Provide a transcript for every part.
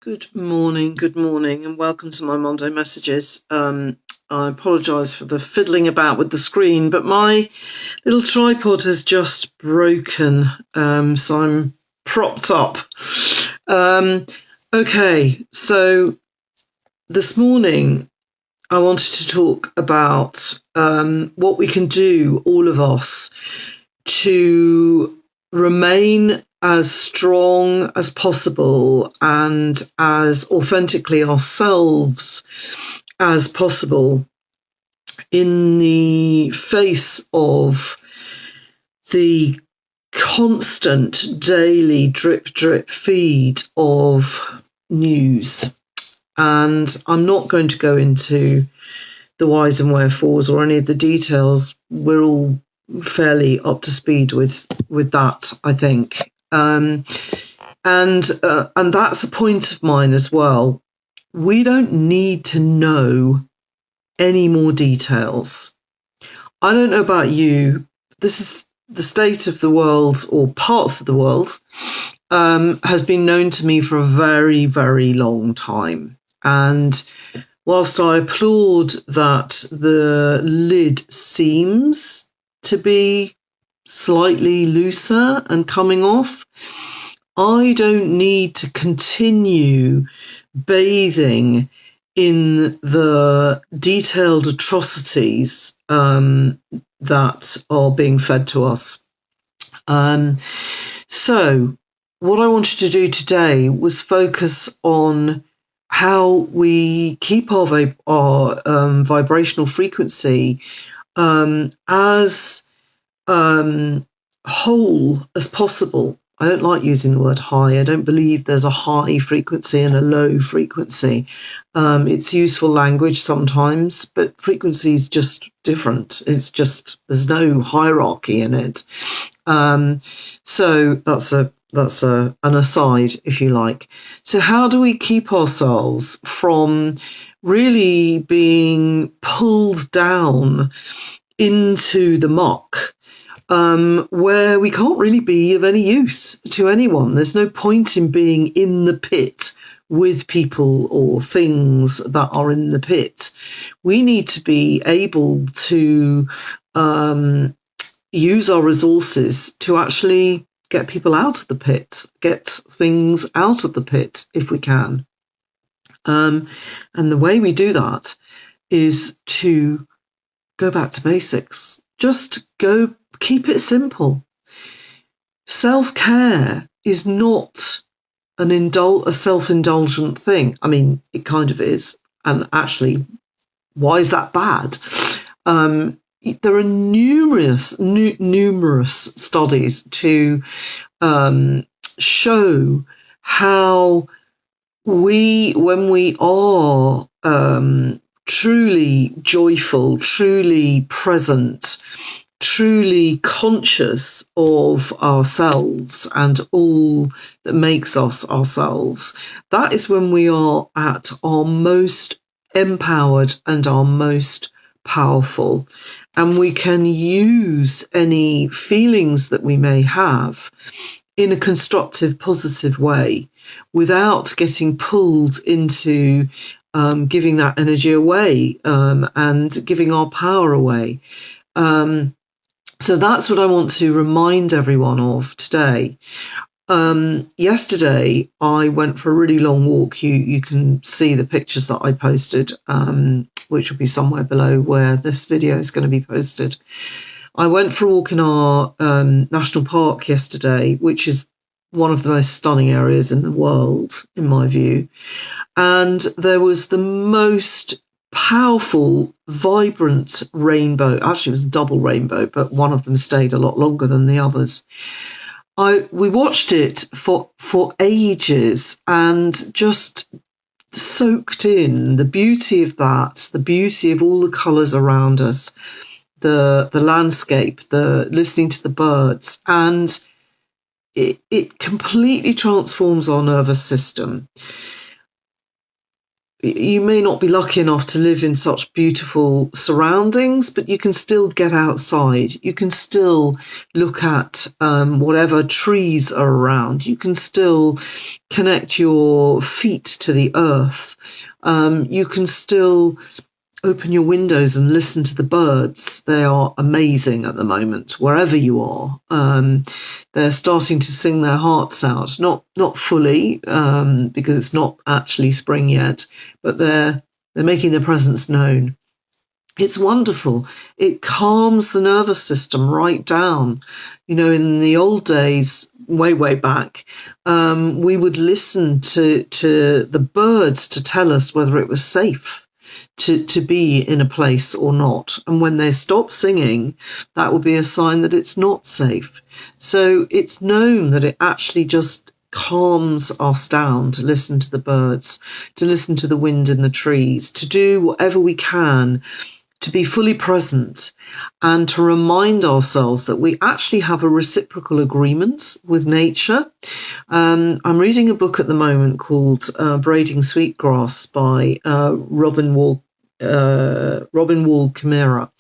Good morning, and welcome to my Monday messages. I apologise for the fiddling about with the screen, but my little tripod has just broken, so I'm propped up. Okay, so this morning I wanted to talk about what we can do, all of us, to remain as strong as possible and as authentically ourselves as possible in the face of the constant daily drip feed of news. And I'm not going to go into the whys and wherefores or any of the details. We're all fairly up to speed with that, I think. And that's a point of mine as well. We don't need to know any more details. I don't know about you. This is the state of the world, or parts of the world, has been known to me for a very, very long time. And whilst I applaud that the lid seems to be slightly looser and coming off, I don't need to continue bathing in the detailed atrocities that are being fed to us. So what I wanted to do today was focus on how we keep our vibrational frequency as whole as possible. I don't like using the word high. I don't believe there's a high frequency and a low frequency. It's useful language sometimes, but frequency is just different. It's just, there's no hierarchy in it. So that's an aside, if you like. So how do we keep ourselves from really being pulled down into the muck, where we can't really be of any use to anyone? There's no point in being in the pit with people or things that are in the pit. We need to be able to use our resources to actually get people out of the pit, get things out of the pit if we can. And the way we do that is to go back to basics. Just keep it simple. Self-care is not a self-indulgent thing. I mean, it kind of is. And actually, why is that bad? There are numerous studies to show how when we are truly joyful, truly present, truly conscious of ourselves and all that makes us ourselves, that is when we are at our most empowered and our most powerful. And we can use any feelings that we may have in a constructive, positive way without getting pulled into giving that energy away and giving our power away. So that's what I want to remind everyone of today. Yesterday, I went for a really long walk. You can see the pictures that I posted, which will be somewhere below where this video is going to be posted. I went for a walk in our national park yesterday, which is one of the most stunning areas in the world, in my view. And there was the most powerful, vibrant rainbow. Actually, it was a double rainbow, but one of them stayed a lot longer than the others. We watched it for ages and just soaked in the beauty of that, the beauty of all the colours around us, the landscape, the listening to the birds, and it completely transforms our nervous system. you may not be lucky enough to live in such beautiful surroundings, but you can still get outside. You can still look at whatever trees are around. You can still connect your feet to the earth. You can still open your windows and listen to the birds. They are amazing at the moment, wherever you are. They're starting to sing their hearts out, not fully, because it's not actually spring yet, but they're making their presence known. It's wonderful. It calms the nervous system right down. In the old days, way back, we would listen to the birds to tell us whether it was safe to be in a place or not. And when they stop singing, that will be a sign that it's not safe. So it's known that it actually just calms us down to listen to the birds, to listen to the wind in the trees, to do whatever we can to be fully present and to remind ourselves that we actually have a reciprocal agreement with nature. I'm reading a book at the moment called Braiding Sweetgrass by Robin Wall Kimmerer.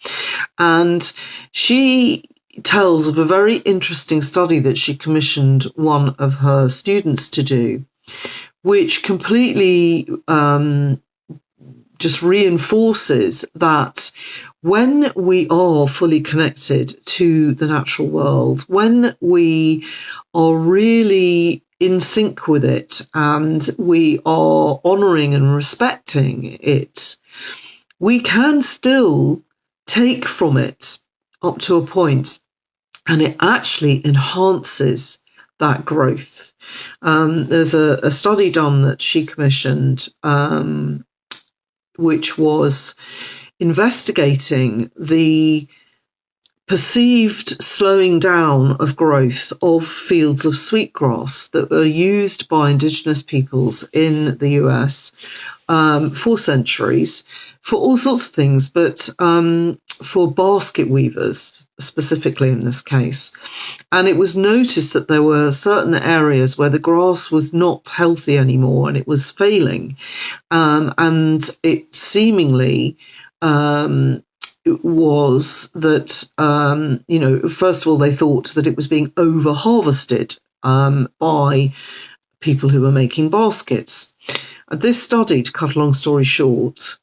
And she tells of a very interesting study that she commissioned one of her students to do, which completely just reinforces that when we are fully connected to the natural world, when we are really in sync with it and we are honouring and respecting it, we can still take from it up to a point, and it actually enhances that growth. There's a study done that she commissioned, which was investigating the perceived slowing down of growth of fields of sweetgrass that were used by indigenous peoples in the US for centuries, for all sorts of things, but for basket weavers specifically in this case. And it was noticed that there were certain areas where the grass was not healthy anymore and it was failing. And it seemingly was that, first of all, they thought that it was being over-harvested by people who were making baskets. This study, to cut a long story short,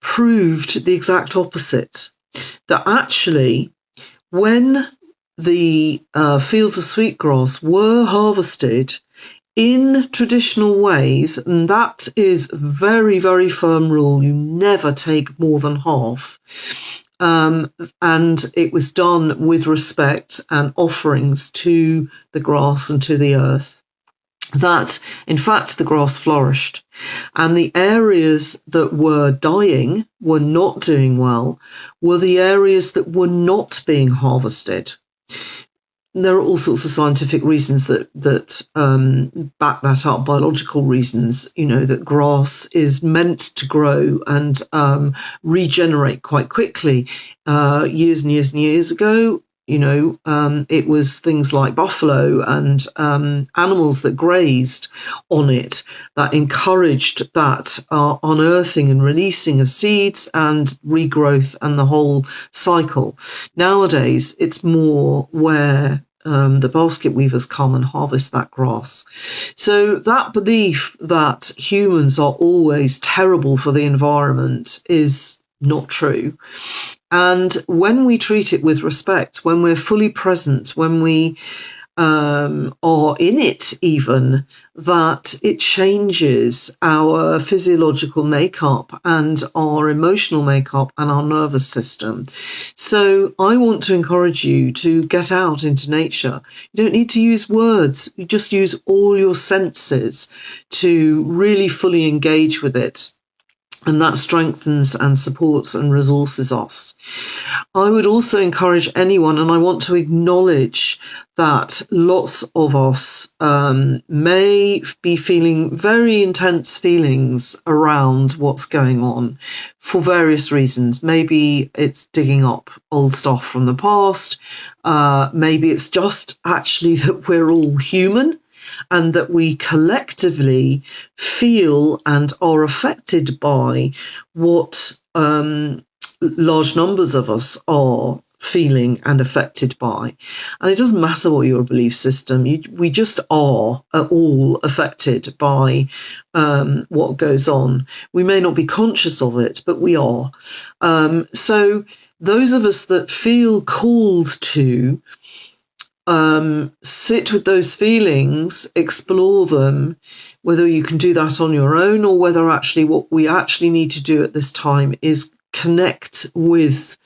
proved the exact opposite, that actually when the fields of sweetgrass were harvested in traditional ways, and that is a very, very firm rule, you never take more than half, and it was done with respect and offerings to the grass and to the earth, that in fact the grass flourished, and the areas that were dying, were not doing well, were the areas that were not being harvested. And there are all sorts of scientific reasons that back that up, biological reasons, that grass is meant to grow and regenerate quite quickly. Years and years and years ago, it was things like buffalo and animals that grazed on it that encouraged that unearthing and releasing of seeds and regrowth and the whole cycle. Nowadays, it's more where the basket weavers come and harvest that grass. So that belief that humans are always terrible for the environment is not true. And when we treat it with respect, when we're fully present, when we are in it even, that it changes our physiological makeup and our emotional makeup and our nervous system. So I want to encourage you to get out into nature. You don't need to use words. You just use all your senses to really fully engage with it. And that strengthens and supports and resources us. I would also encourage anyone, and I want to acknowledge that lots of us may be feeling very intense feelings around what's going on for various reasons. Maybe it's digging up old stuff from the past. Maybe it's just actually that we're all human. and that we collectively feel and are affected by what large numbers of us are feeling and affected by. And it doesn't matter what your belief system, we just are all affected by what goes on. We may not be conscious of it, but we are. So those of us that feel called to sit with those feelings, explore them, whether you can do that on your own or whether actually what we actually need to do at this time is connect with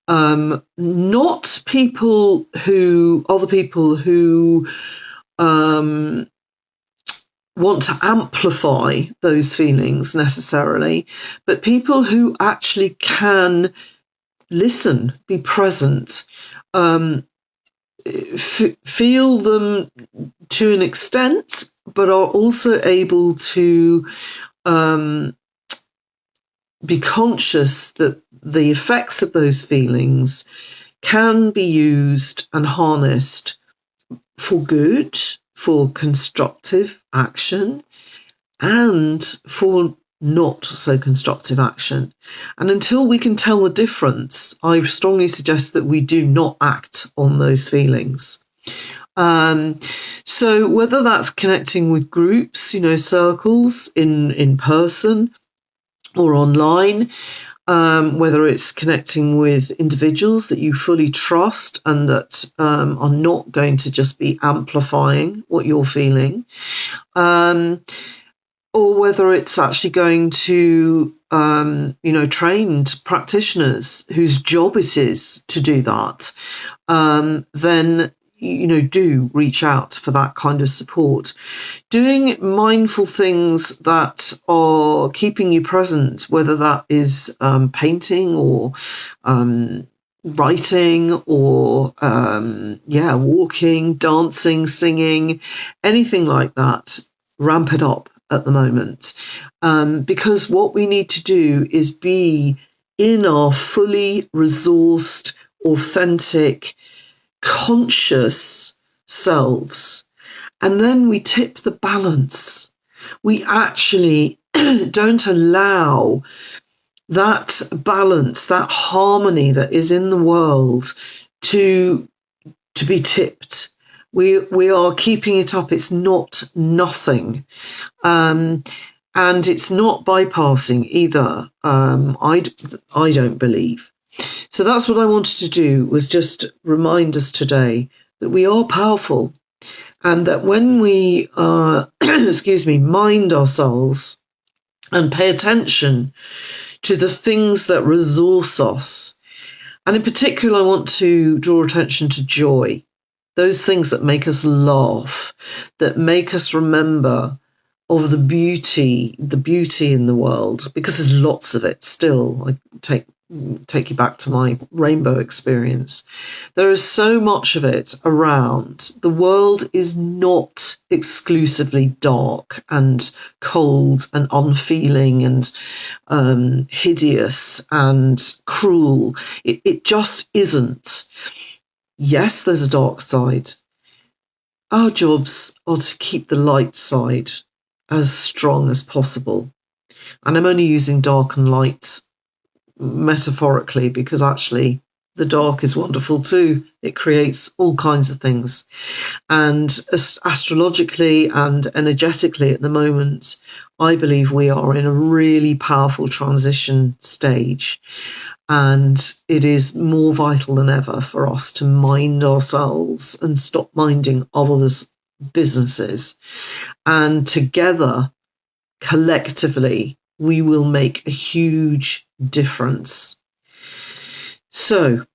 not other people who want to amplify those feelings necessarily, but people who actually can listen, be present, feel them to an extent, but are also able to be conscious that the effects of those feelings can be used and harnessed for good, for constructive action, and for not so constructive action. And until we can tell the difference, I strongly suggest that we do not act on those feelings. So whether that's connecting with groups, circles in person or online, whether it's connecting with individuals that you fully trust and that are not going to just be amplifying what you're feeling, or whether it's actually going to, trained practitioners whose job it is to do that, then do reach out for that kind of support. Doing mindful things that are keeping you present, whether that is painting or writing or walking, dancing, singing, anything like that, ramp it up at the moment. Because what we need to do is be in our fully resourced, authentic, conscious selves. And then we tip the balance. We actually don't allow that balance, that harmony that is in the world to be tipped. We are keeping it up. It's not nothing. And it's not bypassing either. I don't believe. So that's what I wanted to do, was just remind us today that we are powerful, and that when we mind ourselves and pay attention to the things that resource us, and in particular I want to draw attention to joy, those things that make us laugh, that make us remember of the beauty in the world, because there's lots of it still. I take you back to my rainbow experience. There is so much of it around. The world is not exclusively dark and cold and unfeeling and hideous and cruel. It just isn't. Yes, there's a dark side. Our jobs are to keep the light side as strong as possible. And I'm only using dark and light metaphorically, because actually the dark is wonderful too. It creates all kinds of things. And astrologically and energetically at the moment, I believe we are in a really powerful transition stage. And it is more vital than ever for us to mind ourselves and stop minding others' businesses. And together, collectively, we will make a huge difference. So,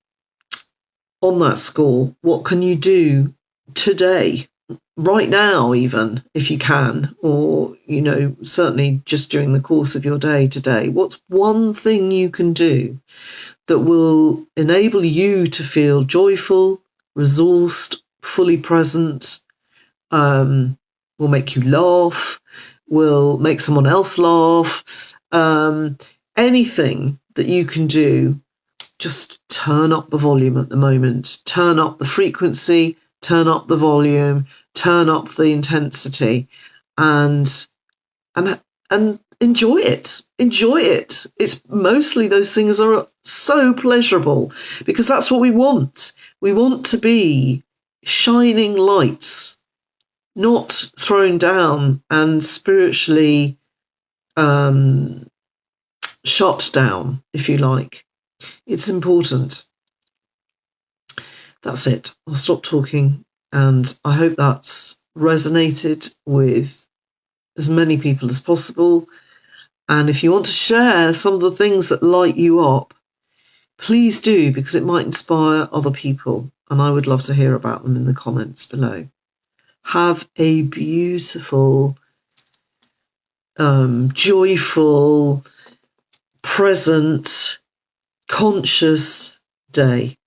on that score, what can you do today, right now, even if you can, or, certainly just during the course of your day today? What's one thing you can do that will enable you to feel joyful, resourced, fully present, will make you laugh, will make someone else laugh, anything that you can do? Just turn up the volume at the moment, turn up the frequency, turn up the volume, turn up the intensity, and enjoy it. Enjoy it. It's mostly those things are so pleasurable because that's what we want. We want to be shining lights, not thrown down and spiritually shot down, if you like. It's important. That's it. I'll stop talking, and I hope that's resonated with as many people as possible. And if you want to share some of the things that light you up, please do, because it might inspire other people, and I would love to hear about them in the comments below. Have a beautiful, joyful, present, conscious day.